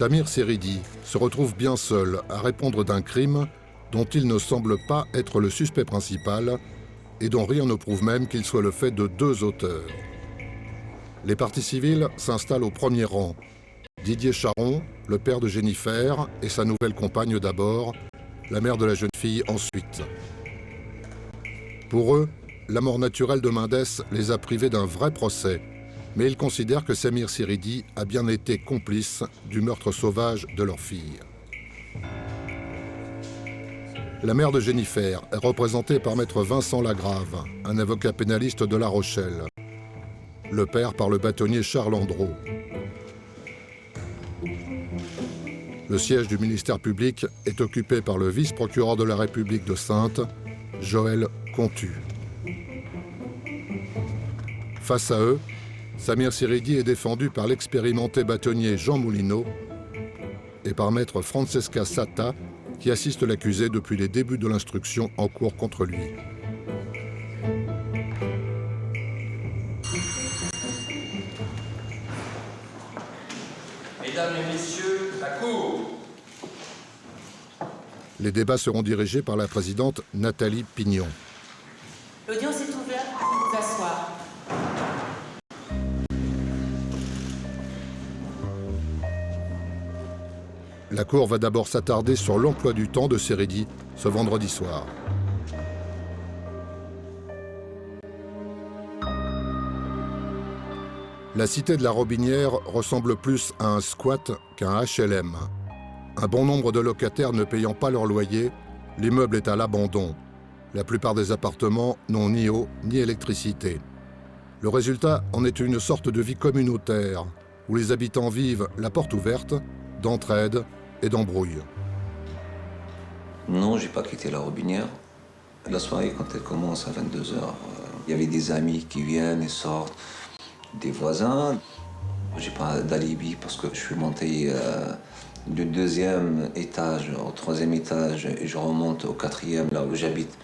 Samir Seridi se retrouve bien seul à répondre d'un crime dont il ne semble pas être le suspect principal et dont rien ne prouve même qu'il soit le fait de deux auteurs. Les parties civiles s'installent au premier rang. Didier Charon, le père de Jennifer, et sa nouvelle compagne d'abord, la mère de la jeune fille ensuite. Pour eux, la mort naturelle de Mendes les a privés d'un vrai procès, mais ils considèrent que Samir Seridi a bien été complice du meurtre sauvage de leur fille. La mère de Jennifer est représentée par maître Vincent Lagrave, un avocat pénaliste de La Rochelle. Le père par le bâtonnier Charles Andreau. Le siège du ministère public est occupé par le vice-procureur de la République de Saintes, Joël Contu. Face à eux, Samir Seridi est défendu par l'expérimenté bâtonnier Jean Moulineau et par maître Francesca Satta, qui assiste l'accusé depuis les débuts de l'instruction en cours contre lui. Mesdames et messieurs, la Cour. Les débats seront dirigés par la présidente Nathalie Pignon. L'audience est ouverte, vous asseoir. La Cour va d'abord s'attarder sur l'emploi du temps de Seridi ce vendredi soir. La cité de la Robinière ressemble plus à un squat qu'à un HLM. Un bon nombre de locataires ne payant pas leur loyer, l'immeuble est à l'abandon. La plupart des appartements n'ont ni eau ni électricité. Le résultat en est une sorte de vie communautaire, où les habitants vivent la porte ouverte, d'entraide et d'embrouille. Non, j'ai pas quitté la Robinière. La soirée, quand elle commence à 22h, il y avait des amis qui viennent et sortent, des voisins. J'ai pas d'alibi parce que je suis monté du 2e étage au 3e étage et je remonte au 4e, là où j'habite.